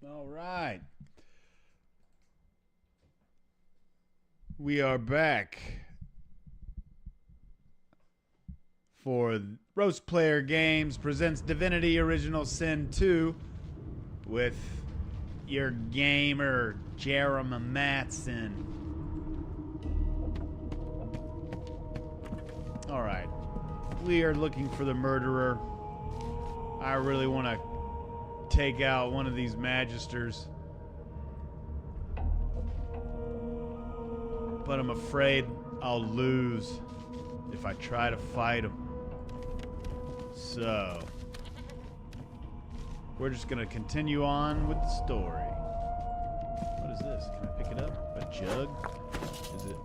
All right. We are back for Roast Player Games presents Divinity Original Sin II with your gamer, Jeremy Matson. All right. We are looking for the murderer. I really want to take out one of these magisters, but I'm afraid I'll lose if I try to fight him. So we're just gonna continue on with the story. What is this? Can I pick it up? A jug? Is it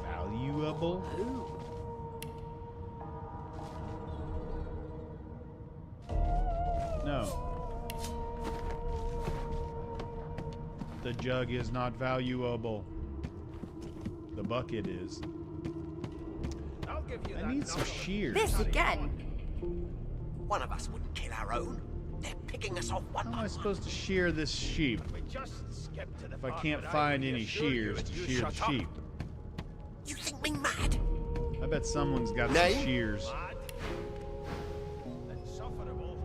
valuable? No. The jug is not valuable. The bucket is. I'll give you I need some shears. This again. One of us wouldn't kill our own. They're picking us off one How am by I supposed to shear this sheep one. We just skipped to the if I part can't that find would any reassure you shears and to you shear the shut up. sheep? You think me mad? I bet someone's got some Name? shears. Mad? Insufferable.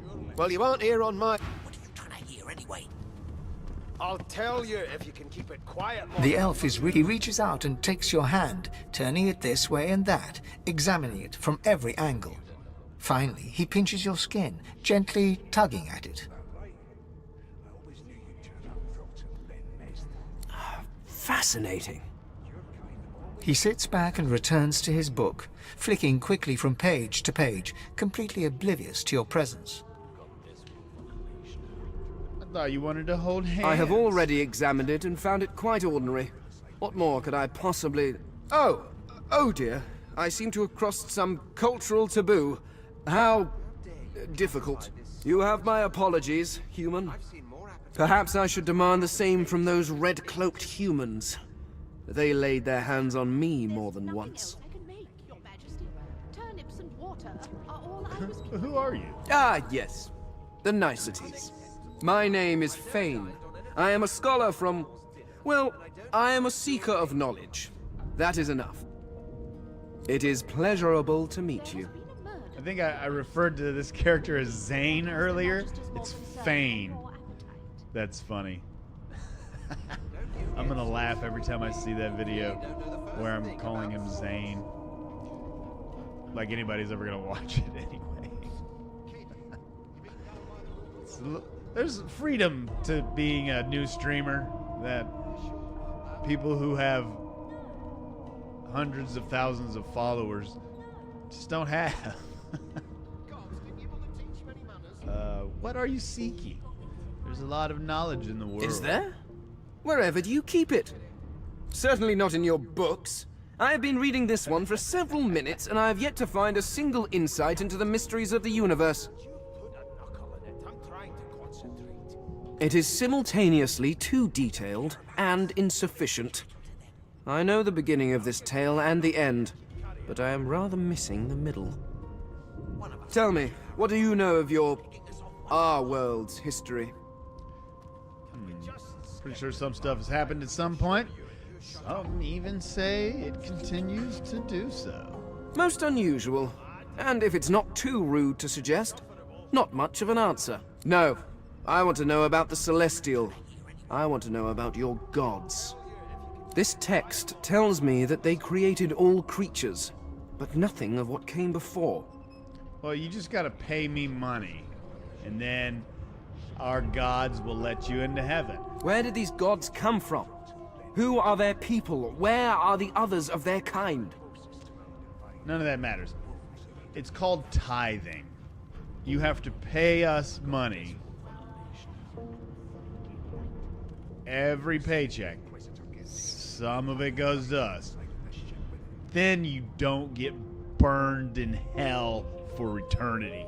Surely. Well, you aren't here on my... What are you trying to hear anyway? I'll tell you if you can keep it quiet. The elf he reaches out and takes your hand, turning it this way and that, examining it from every angle. Finally, he pinches your skin, gently tugging at it. Fascinating. He sits back and returns to his book, flicking quickly from page to page, completely oblivious to your presence. I thought you wanted to hold hands. I have already examined it and found it quite ordinary. What more could I possibly... Oh dear. I seem to have crossed some cultural taboo. How... difficult. You have my apologies, human. Perhaps I should demand the same from those red-cloaked humans. They laid their hands on me more than once. I can make, Your Majesty. Turnips and water are all I was given. Who are you? Ah, yes. The niceties. My name is Fane. I am a scholar from... well, I am a seeker of knowledge. That is enough. It is pleasurable to meet you. I think I referred to this character as Zane earlier. It's Fane. That's funny. I'm gonna laugh every time I see that video where I'm calling him Zane. Like anybody's ever gonna watch it anyway. There's freedom to being a new streamer that people who have hundreds of thousands of followers just don't have. What are you seeking? There's a lot of knowledge in the world. Is there? Wherever do you keep it? Certainly not in your books. I have been reading this one for several minutes, and I have yet to find a single insight into the mysteries of the universe. Put a knuckle in it. I'm trying to concentrate. It is simultaneously too detailed and insufficient. I know the beginning of this tale and the end, but I am rather missing the middle. Tell me, what do you know of our world's history? Pretty sure some stuff has happened at some point. Some even say it continues to do so. Most unusual. And if it's not too rude to suggest, not much of an answer. No, I want to know about the Celestial. I want to know about your gods. This text tells me that they created all creatures, but nothing of what came before. Well, you just gotta pay me money, and then our gods will let you into heaven. Where did these gods come from? Who are their people? Where are the others of their kind? None of that matters. It's called tithing. You have to pay us money every paycheck. Some of it goes to us. Then you don't get burned in hell for eternity.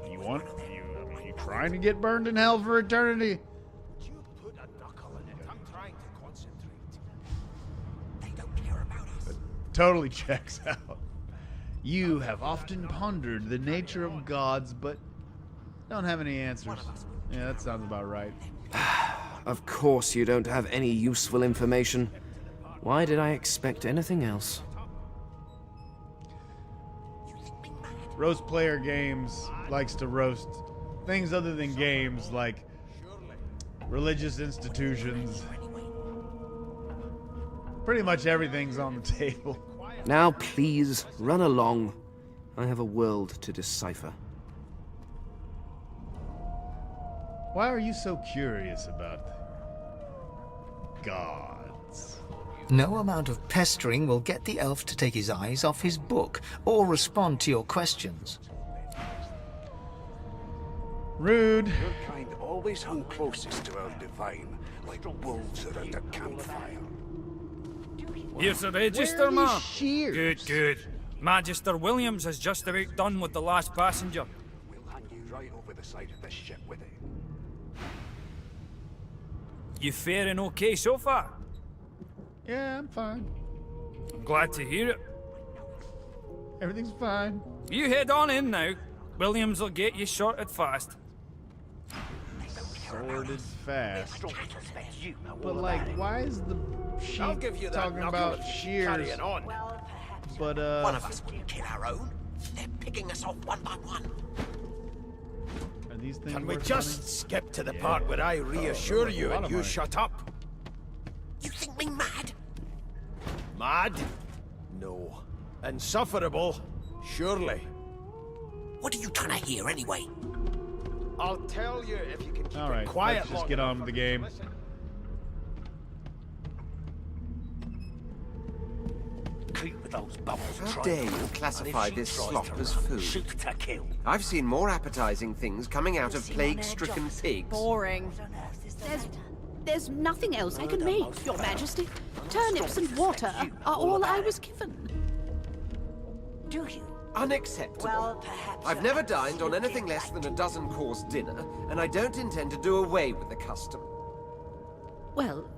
You trying to get burned in hell for eternity? You put a knuckle in it. I'm trying to concentrate. They don't care about us. Totally checks out. You have often pondered the nature of gods, but don't have any answers. One of us wouldn't Yeah, that sounds about right. Of course you don't have any useful information. Why did I expect anything else? Roast Player Games likes to roast things other than games, like religious institutions. Pretty much everything's on the table. Now please, run along. I have a world to decipher. Why are you so curious about gods? No amount of pestering will get the elf to take his eyes off his book or respond to your questions. Rude. Your kind always hung closest to our divine, like wolves around a campfire. Here's the register, ma'am. Good, good. Magister Williams has just about done with the last passenger. We'll hang you right over the side of this ship with it. You faring okay so far? Yeah, I'm fine. I'm glad to hear it. Everything's fine. You head on in now. Williams will get you sorted fast. Sorted fast. But like, why is the I'll sheep give you that talking knuckle about if you keep shears? carrying on. But One of us wouldn't kill our own. They're picking us off one by one. are these things Can we worth just money? skip to the part where I reassure you a lot and of you money. shut up? You think me mad? Mad? No. Insufferable? Surely. What are you trying to hear anyway? I'll tell you if you can keep All right, it quiet. let's just long get on enough with the game. for me to listen. Keep with those bubbles. How try dare to- you and classify if she this tries slop to as run, food? Shoot to kill. I've seen more appetizing things coming out of plague-stricken pigs. Boring. There's nothing else I can make, Your Majesty. Turnips and water are all I was given. Do you? Unacceptable. Well, perhaps. I've never dined on anything less than a dozen-course dinner, and I don't intend to do away with the custom. Well,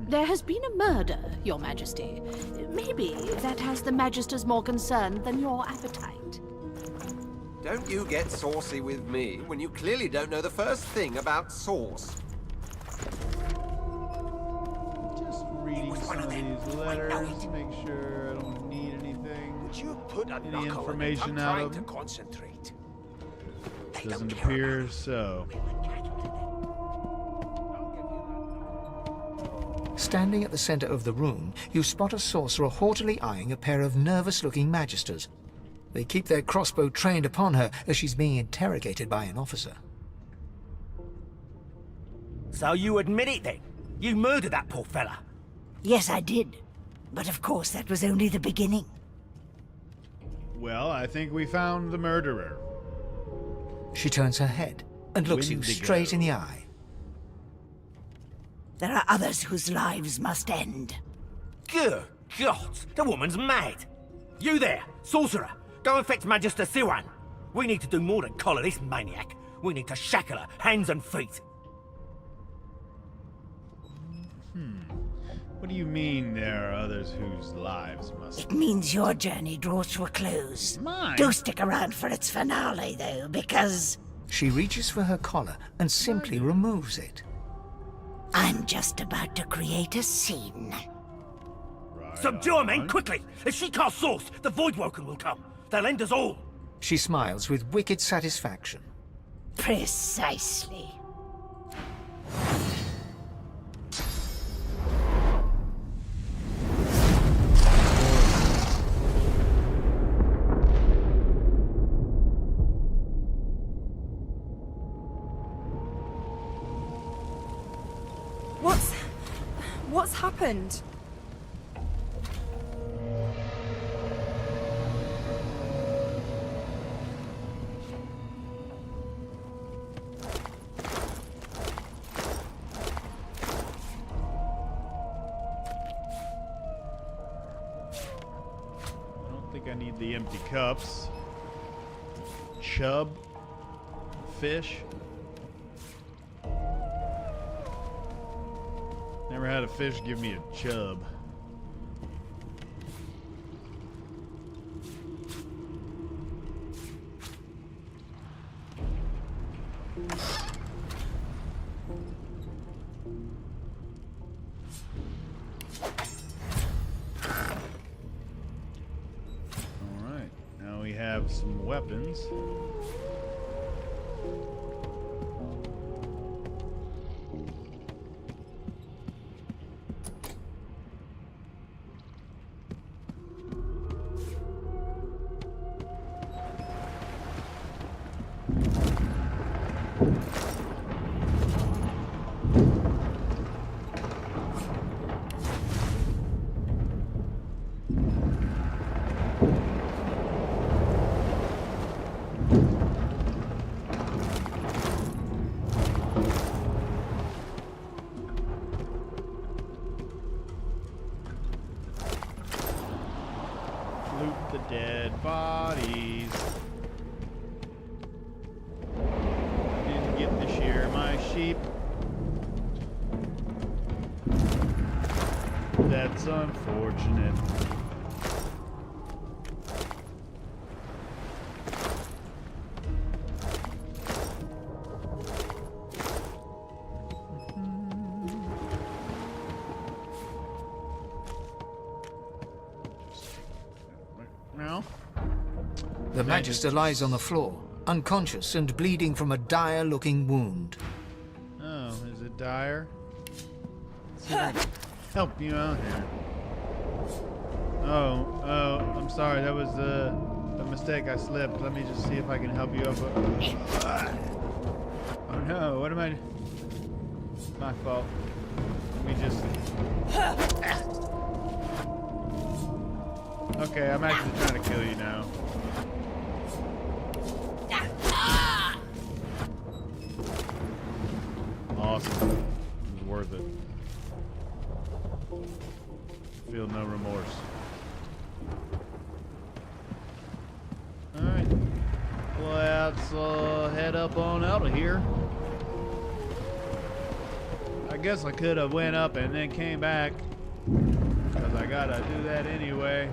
there has been a murder, Your Majesty. Maybe that has the Magisters more concerned than your appetite. Don't you get saucy with me when you clearly don't know the first thing about sauce. Just reading some of these letters, make sure I don't need anything. Would you put a Any knuckle in it? information I'm out trying of to them? concentrate. Doesn't appear so. Standing at the center of the room, you spot a sorcerer haughtily eyeing a pair of nervous-looking magisters. They keep their crossbow trained upon her as she's being interrogated by an officer. So you admit it then? You murdered that poor fella? Yes, I did. But of course, that was only the beginning. Well, I think we found the murderer. She turns her head and looks you Wendigo. straight in the eye. There are others whose lives must end. Good God, the woman's mad. You there, sorcerer, go and fetch Magister Siwan. We need to do more than collar this maniac. We need to shackle her, hands and feet. What do you mean there are others whose lives must... It means your journey draws to a close. Mine? Do stick around for its finale, though, because She reaches for her collar and simply removes it. I'm just about to create a scene. Right Subdue her, men, on. quickly! If she casts source, the Voidwoken will come. They'll end us all. She smiles with wicked satisfaction. Precisely. What's happened? I don't think I need the empty cups. Chub. Fish. Never had a fish give me a chub. have some weapons. Loot the dead bodies. Didn't get to shear my sheep. That's unfortunate. No. The Magister lies on the floor, unconscious and bleeding from a dire-looking wound. Oh, is it dire? Let's see if I can help you out here. Oh, I'm sorry. That was a mistake. I slipped. Let me just see if I can help you up. Oh no, what am I? My fault. Let me just. Okay, I'm actually trying to kill you now. Awesome. It was worth it. Feel no remorse. Alright. Let's head up on out of here. I guess I could have went up and then came back, because I gotta do that anyway.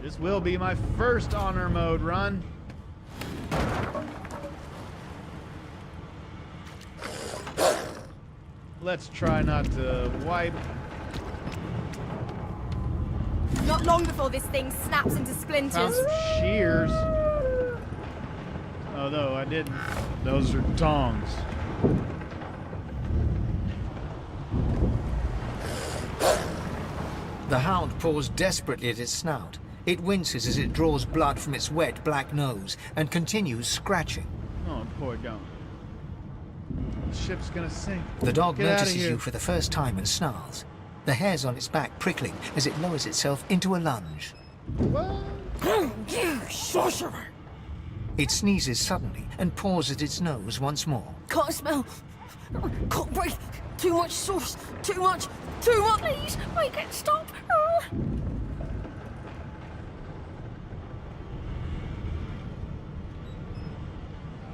This will be my first honor mode run. Let's try not to wipe. Not long before this thing snaps into splinters. Found some shears. Oh no, I didn't. Those are tongs. The hound paws desperately at its snout. It winces as it draws blood from its wet black nose and continues scratching. Oh, poor dog. The ship's gonna sink. The dog Get outta notices here. you for the first time and snarls, the hairs on its back prickling as it lowers itself into a lunge. What? You sorcerer! It sneezes suddenly and paws at its nose once more. Can't smell. Can't breathe. Too much sauce. Too much. Too much. Please, make it stop.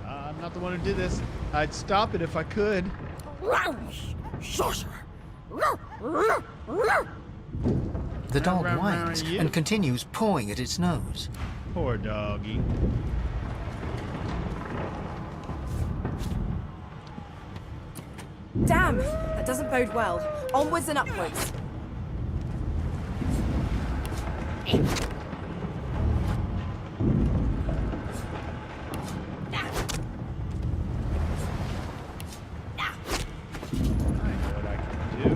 I'm not the one who did this. I'd stop it if I could. Sorcerer! The dog Round, round, whines you. and continues pawing at its nose. Poor doggy. Damn, that doesn't bode well. Onwards and upwards. I know what I can do.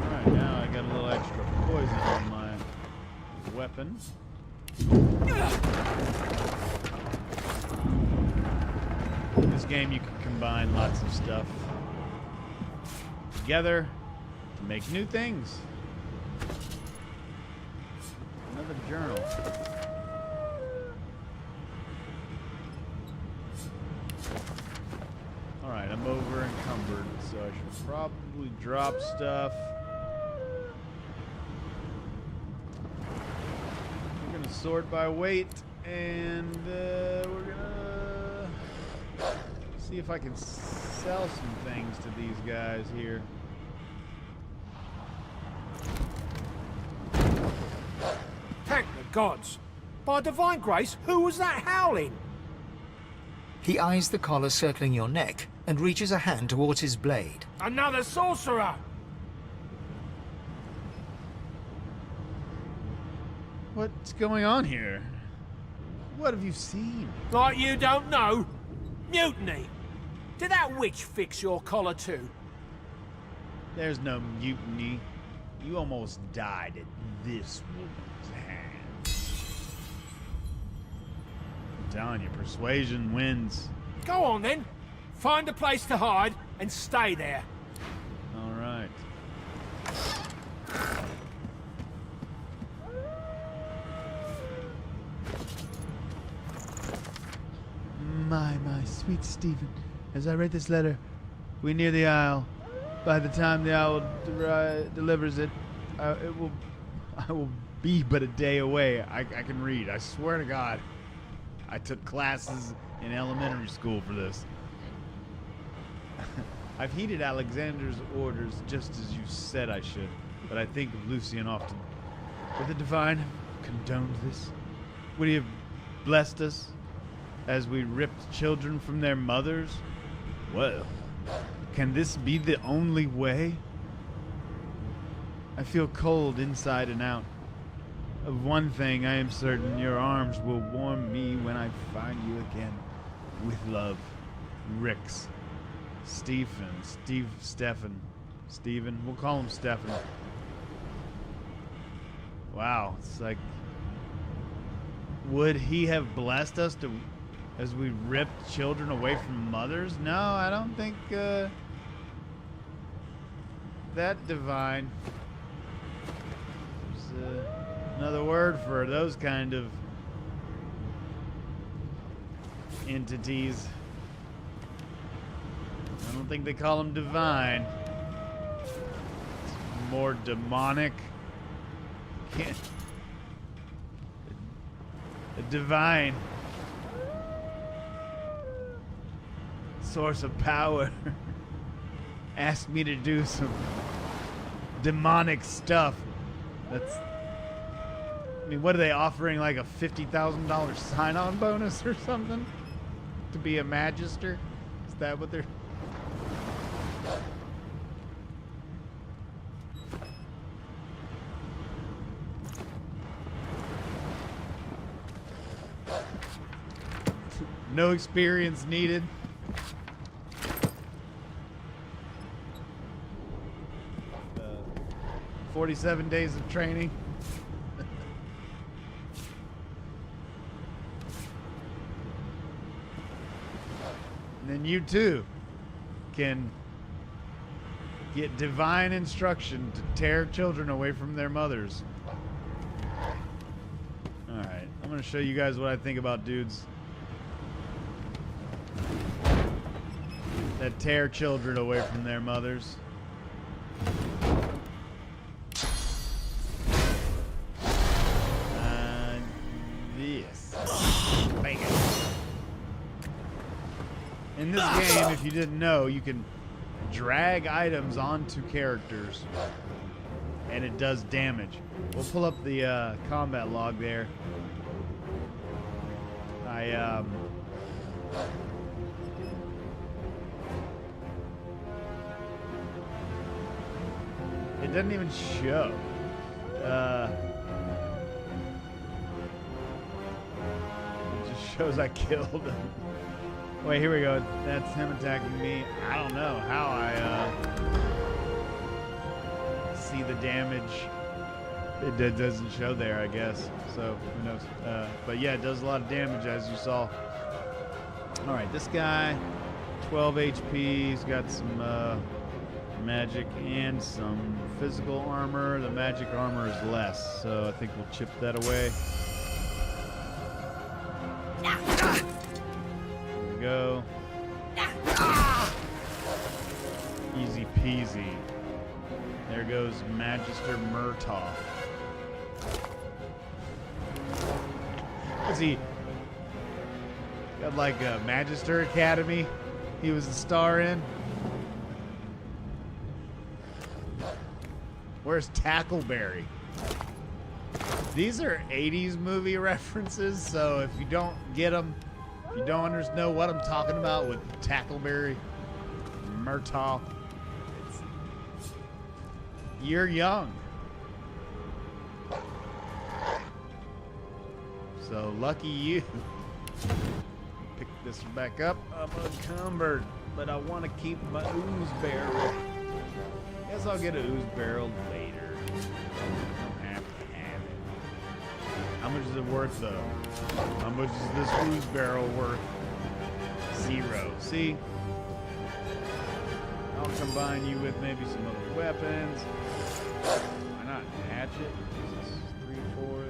Alright, now I got a little extra poison on my weapon. In this game you can combine lots of stuff together to make new things. Another journal. Alright, I'm over encumbered, so I should probably drop stuff. We're gonna sort by weight, and we're gonna see if I can sell some things to these guys here. Thank the gods. By divine grace, who was that howling? He eyes the collar circling your neck and reaches a hand towards his blade. Another sorcerer! What's going on here? What have you seen? Like you don't know? Mutiny! Did that witch fix your collar too? There's no mutiny. You almost died at this woman's hands. I'm telling you, persuasion wins. Go on then. Find a place to hide and stay there. All right. My sweet Stephen. As I read this letter, we near the Isle. By the time the owl delivers it, I will be but a day away. I can read. I swear to God. I took classes in elementary school for this. I've heeded Alexander's orders just as you said I should, but I think of Lucian often. Would the divine have condoned this? Would he have blessed us as we ripped children from their mothers? Well, can this be the only way? I feel cold inside and out. Of one thing I am certain, your arms will warm me when I find you again. With love, Rix. Stephen, we'll call him Stefan. Wow, it's like, would he have blessed us as we ripped children away from mothers? No, I don't think that divine. There's another word for those kind of entities. I don't think they call them divine. It's more demonic. A divine source of power asked me to do some demonic stuff. That's, I mean, what are they offering, like a $50,000 sign-on bonus or something to be a magister? Is that what they're... No experience needed. 47 days of training. And then you too can get divine instruction to tear children away from their mothers. Alright, I'm going to show you guys what I think about dudes that tear children away from their mothers. Yes. Bang it. In this game, if you didn't know, you can drag items onto characters and it does damage. We'll pull up the combat log there. It doesn't even show. It just shows I killed him. Wait, here we go. That's him attacking me. I don't know how I see the damage. It doesn't show there, I guess. So, who knows? But yeah, it does a lot of damage, as you saw. Alright, this guy, 12 HP. He's got some magic and some physical armor. The magic armor is less, so I think we'll chip that away. There we go. Easy peasy. There goes Magister Murtaugh. What's he? Got like a Magister Academy he was a star in. Where's Tackleberry? These are 80s movie references, so if you don't get them, if you don't know what I'm talking about with Tackleberry, Murtaugh, you're young. So lucky you. Pick this back up. I'm encumbered, but I want to keep my ooze barrel. Guess I'll get an ooze barrel later. Don't have to have it. How much is it worth, though? How much is this ooze barrel worth? 0. See? I'll combine you with maybe some other weapons. Why not hatchet? This is 3, 4.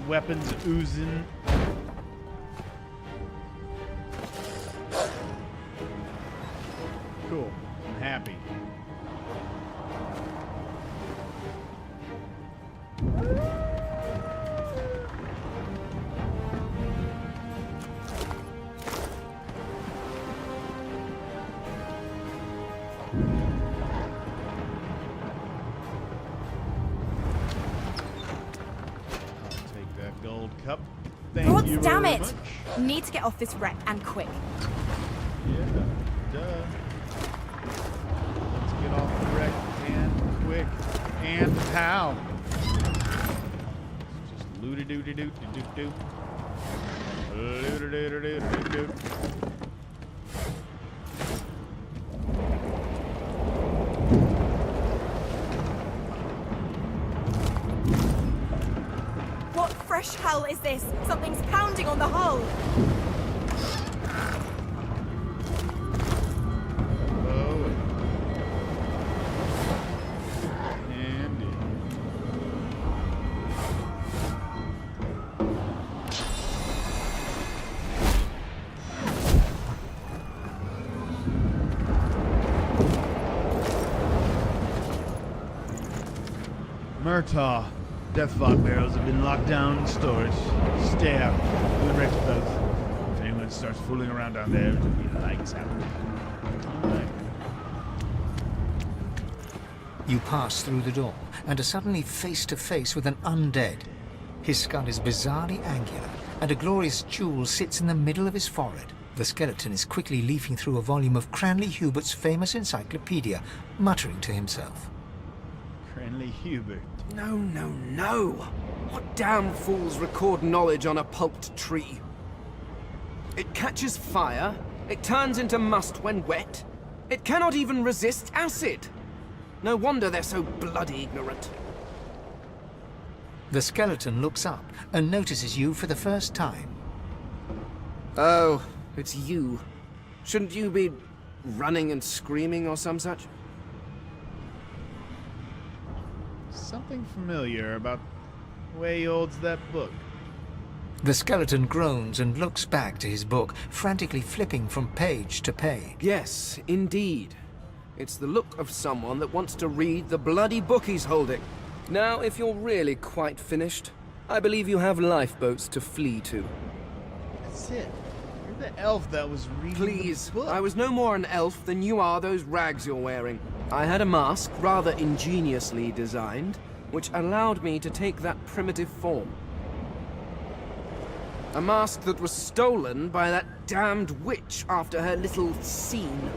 Weapons oozing. Cool. I'm happy. Cup. Thank you damn very it! much. Need to get off this wreck and quick. Yeah, duh. Let's get off the wreck and quick. And how? Just looty-dooty-doot-doo-doo-doo. Looty-doo-doo-doo-doo-doo. Fresh hell is this? Something's pounding on the hull. Oh. And in. Murtaugh. Death fog barrels have been locked down in storage. Stay out. Good rest both. If anyone starts fooling around down there, it'll be lights out. Alright. You pass through the door and are suddenly face to face with an undead. His skull is bizarrely angular, and a glorious jewel sits in the middle of his forehead. The skeleton is quickly leafing through a volume of Cranley Hubert's famous encyclopedia, muttering to himself. Cranley Hubert. No, no, no! What damn fools record knowledge on a pulped tree? It catches fire, it turns into must when wet, it cannot even resist acid! No wonder they're so bloody ignorant. The skeleton looks up and notices you for the first time. Oh, it's you. Shouldn't you be running and screaming or some such? Something familiar about the way he holds that book. The skeleton groans and looks back to his book, frantically flipping from page to page. Yes, indeed. It's the look of someone that wants to read the bloody book he's holding. Now, if you're really quite finished, I believe you have lifeboats to flee to. That's it. You're the elf that was reading Please, the book. I was no more an elf than you are those rags you're wearing. I had a mask, rather ingeniously designed, which allowed me to take that primitive form. A mask that was stolen by that damned witch after her little scene.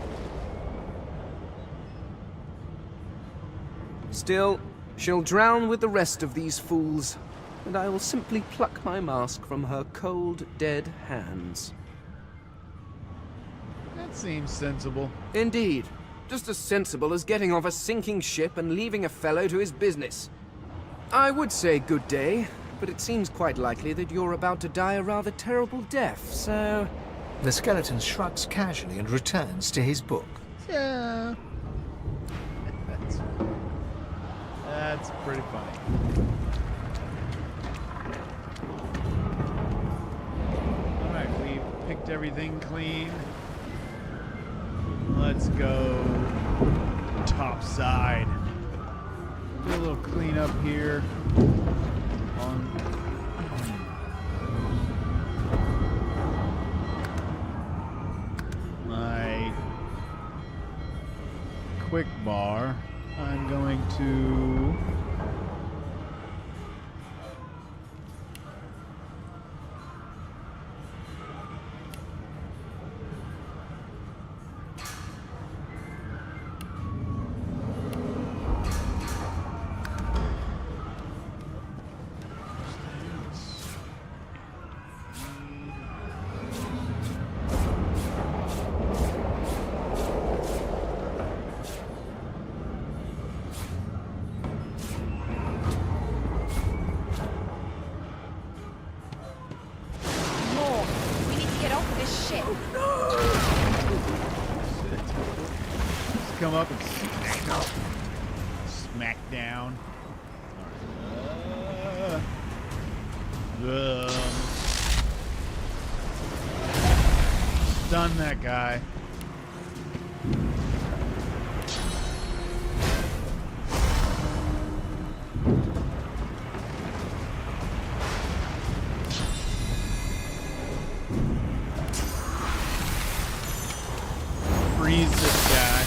Still, she'll drown with the rest of these fools, and I will simply pluck my mask from her cold, dead hands. That seems sensible. Indeed. Just as sensible as getting off a sinking ship and leaving a fellow to his business. I would say good day, but it seems quite likely that you're about to die a rather terrible death, so... The skeleton shrugs casually and returns to his book. Yeah. That's pretty funny. Alright, we picked everything clean. Let's go topside. do a little cleanup here on my quick bar. I'm going to come up and smack down. Stun that guy. Freeze this guy.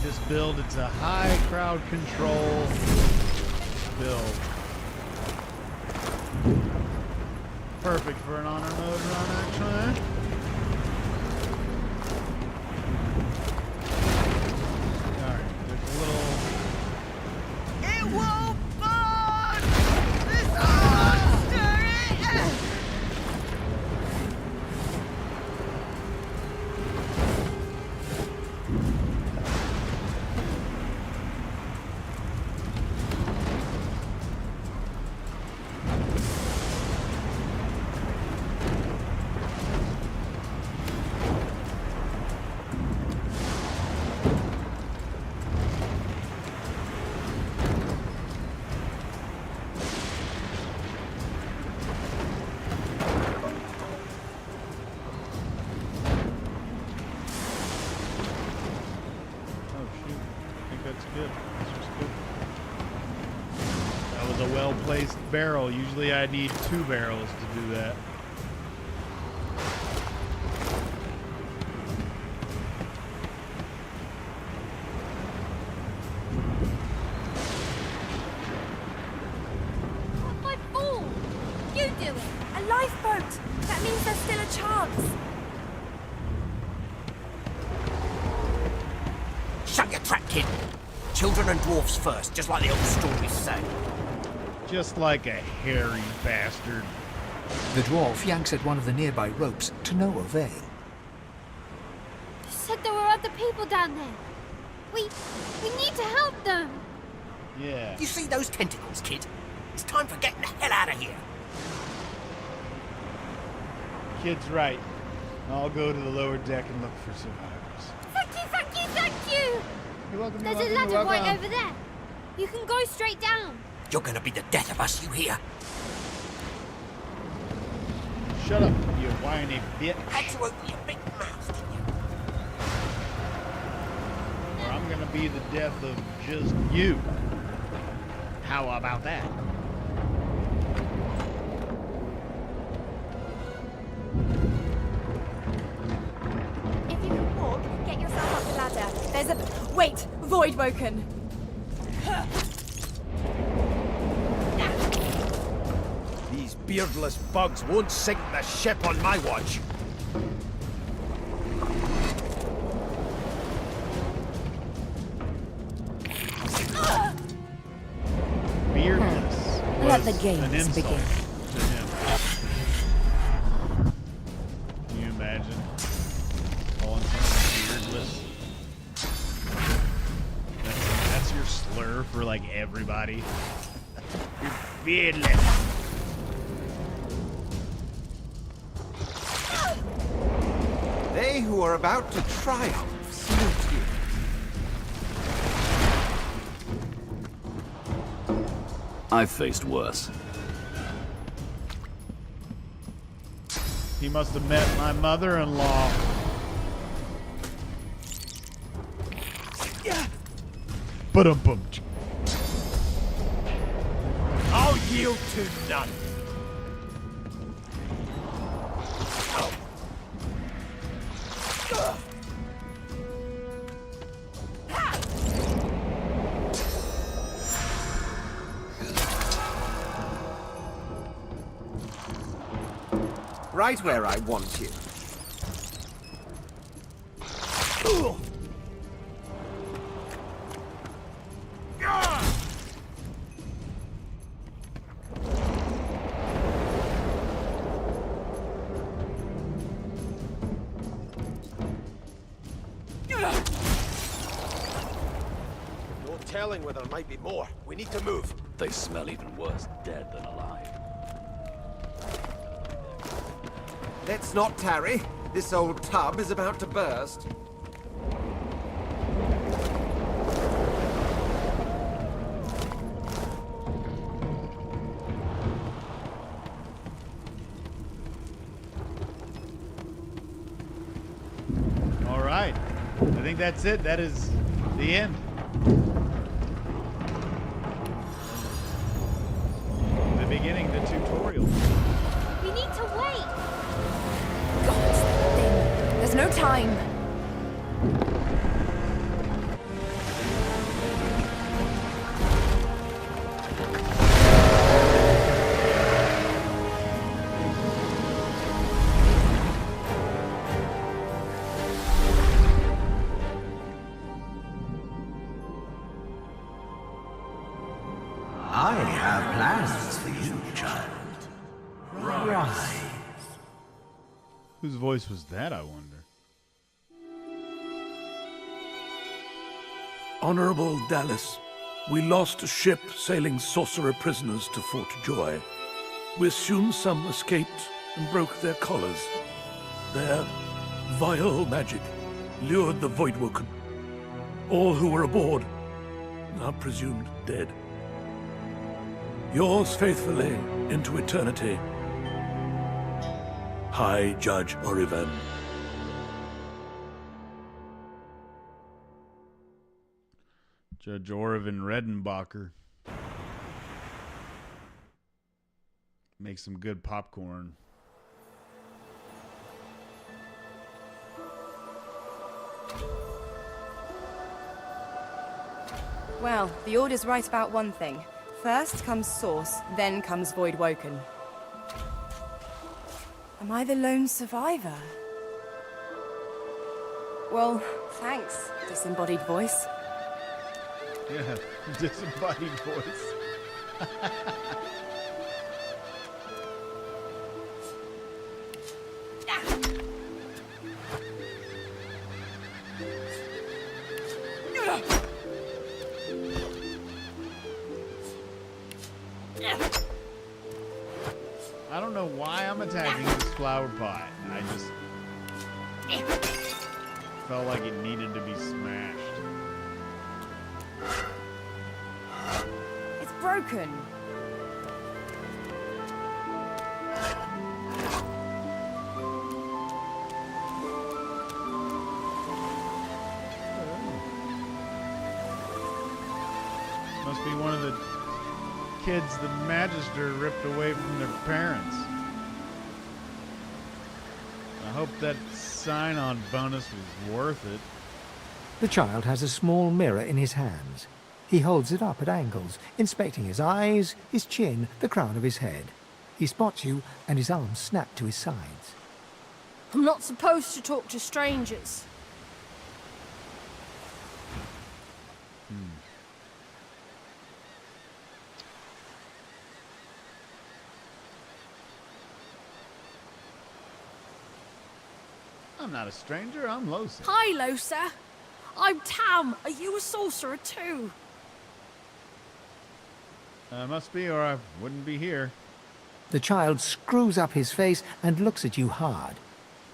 This build, it's a high crowd control build. Perfect for an honor mode run, actually. Alright, there's a little... It will burn! This monster! Well-placed barrel. Usually I need 2 barrels to do that. My ball! You do it! A lifeboat! That means there's still a chance. Shut your trap, kid. Children and dwarfs first, just like the old stories say. Just like a hairy bastard. The dwarf yanks at one of the nearby ropes to no avail. You said there were other people down there. We need to help them. Yeah. You see those tentacles, kid? It's time for getting the hell out of here. Kid's right. I'll go to the lower deck and look for survivors. Thank you, thank you, thank you! You're welcome. There's a ladder right over there. You can go straight down. You're gonna be the death of us, you hear? Shut up, you whiny bitch. Had to open your big mouth, didn't you? Or I'm gonna be the death of just you. How about that? If you can walk, get yourself up the ladder. There's a... Wait! Voidwoken! These beardless bugs won't sink the ship on my watch. Beardless. Let the was games an insult begin. to him. Can you imagine calling someone beardless? That's your slur for like everybody. You're beardless. They who are about to triumph salute you. I've faced worse. He must have met my mother-in-law. Ba-dum-bum. I'll yield to none. Right where I want you. No telling whether there might be more. We need to move. They smell even worse dead than alive. Let's not tarry. This old tub is about to burst. All right. I think that's it. That is the end. The beginning, the tutorial. We need to wait. There's no time. I have plans for you, child. Rise. Whose voice was that, I wonder? Honorable Dallas, we lost a ship sailing sorcerer prisoners to Fort Joy. We assume some escaped and broke their collars. Their vile magic lured the Voidwoken. All who were aboard are presumed dead. Yours faithfully into eternity, High Judge Oriven. Judge Oriven Redenbacher. Make some good popcorn. Well, the Order's right about one thing. First comes Source, then comes Voidwoken. Am I the lone survivor? Well, thanks, disembodied voice. Yeah, disembodied voice. I don't know why I'm attacking this flower pot. I just felt like it needed to be smashed. It's broken. Must be one of the kids the Magister ripped away from their parents. I hope that sign-on bonus was worth it. The child has a small mirror in his hands. He holds it up at angles, inspecting his eyes, his chin, the crown of his head. He spots you, and his arms snap to his sides. I'm not supposed to talk to strangers. I'm not a stranger, I'm Losa. Hi, Losa. I'm Tam. Are you a sorcerer too? Must be, or I wouldn't be here. The child screws up his face and looks at you hard.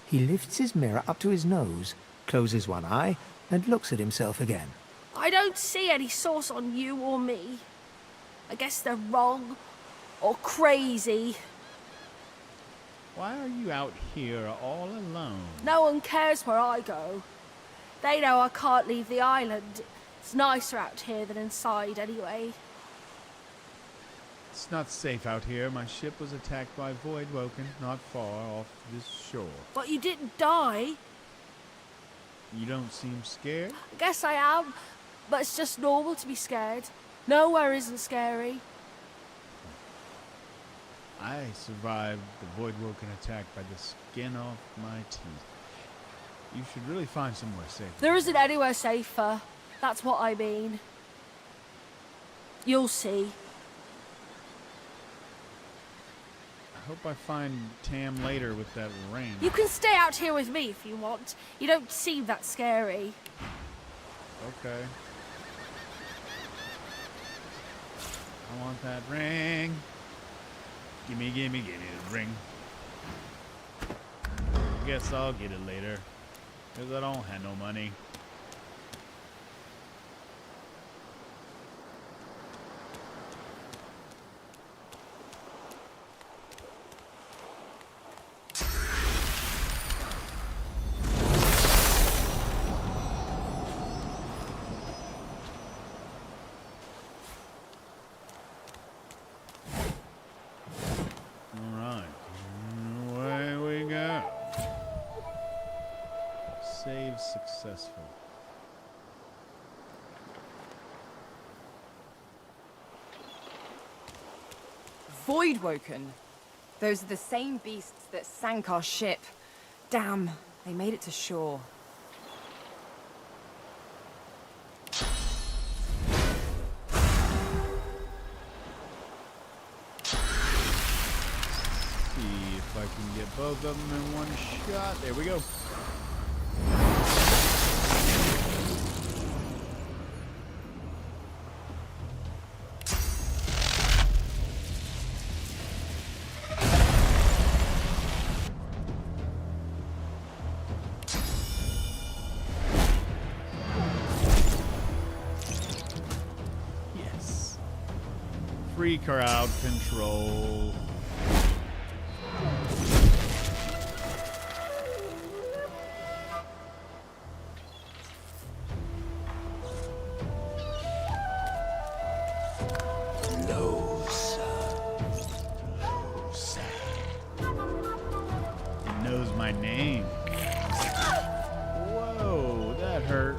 He lifts his mirror up to his nose, closes one eye, and looks at himself again. I don't see any source on you or me. I guess they're wrong or crazy. Why are you out here all alone? No one cares where I go. They know I can't leave the island. It's nicer out here than inside anyway. It's not safe out here. My ship was attacked by Voidwoken not far off this shore. But you didn't die. You don't seem scared? I guess I am, but it's just normal to be scared. Nowhere isn't scary. I survived the Voidwoken attack by the skin off my teeth. You should really find somewhere safe. There isn't anywhere safer. That's what I mean. You'll see. I hope I find Tam later with that ring. You can stay out here with me if you want. You don't seem that scary. Okay. I want that ring. Gimme the ring. Guess I'll get it later. Because I don't have no money. Save successful. Voidwoken. Those are the same beasts that sank our ship. Damn, they made it to shore. See if I can get both of them in one shot. There we go. Yes. Free crowd control. My name. Whoa, that hurt.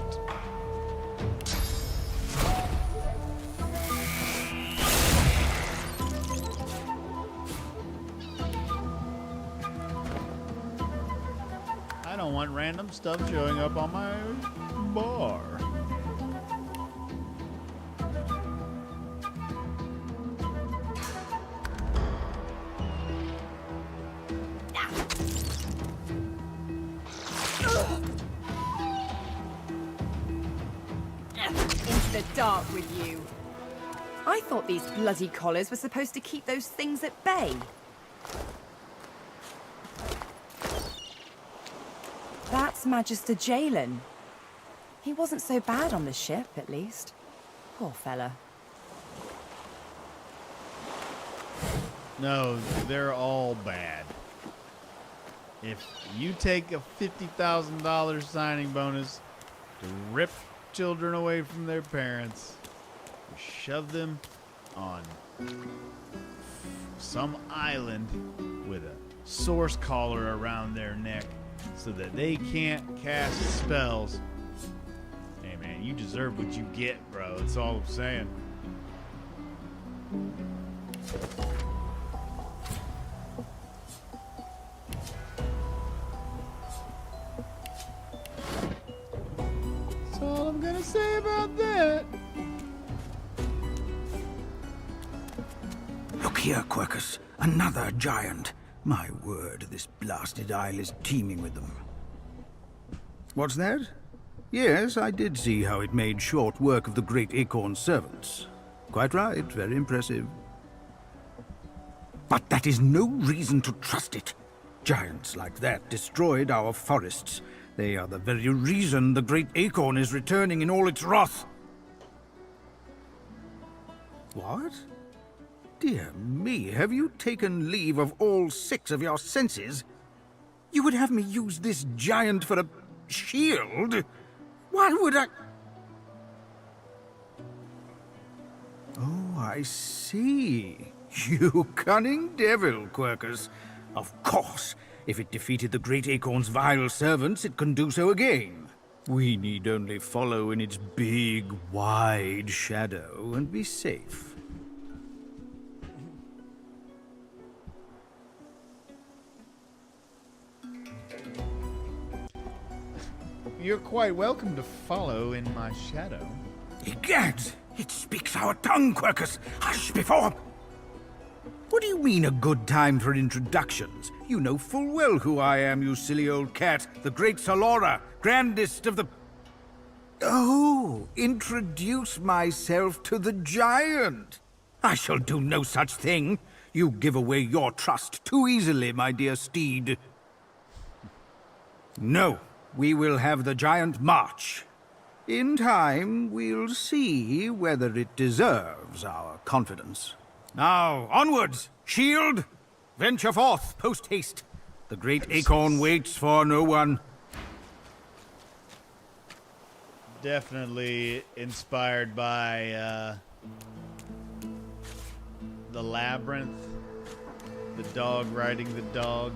I don't want random stuff showing up on my bar. The dark with you. I thought these bloody collars were supposed to keep those things at bay. That's Magister Jalen. He wasn't so bad on the ship, at least. Poor fella. No, they're all bad. If you take a $50,000 signing bonus to rip children away from their parents, shove them on some island with a source collar around their neck so that they can't cast spells, Man, you deserve what you get, bro. That's all I'm saying. That's all I'm gonna say about that. Look here, Quercus. Another giant. My word, this blasted isle is teeming with them. What's that? Yes, I did see how it made short work of the great acorn servants. Quite right, very impressive. But that is no reason to trust it. Giants like that destroyed our forests. They are the very reason the great acorn is returning in all its wrath. What? Dear me, have you taken leave of all 6 of your senses? You would have me use this giant for a shield? Why would I... Oh, I see. You cunning devil, Quercus. Of course, if it defeated the great acorn's vile servants, it can do so again. We need only follow in its big, wide shadow and be safe. You're quite welcome to follow in my shadow. Egad! It speaks our tongue, Quercus! Hush before... What do you mean, a good time for introductions? You know full well who I am, you silly old cat. The great Salora, grandest of the... Oh, introduce myself to the giant. I shall do no such thing. You give away your trust too easily, my dear steed. No, we will have the giant march. In time, we'll see whether it deserves our confidence. Now, onwards! Shield! Venture forth, post-haste. The great acorn waits for no one. Definitely inspired by the labyrinth. The dog riding the dog.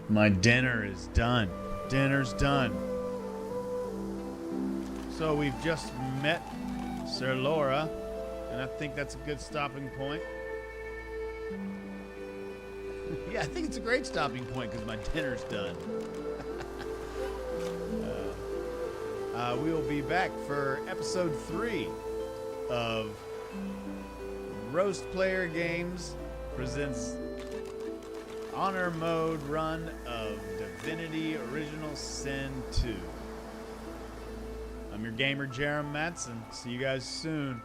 My dinner is done. Dinner's done. So we've just met Sir Laura, and I think that's a good stopping point. Yeah, I think it's a great stopping point because my dinner's done. We will be back for episode 3 of Roast Player Games presents Honor Mode run of Divinity Original Sin II. I'm your gamer, Jerem Matson. See you guys soon.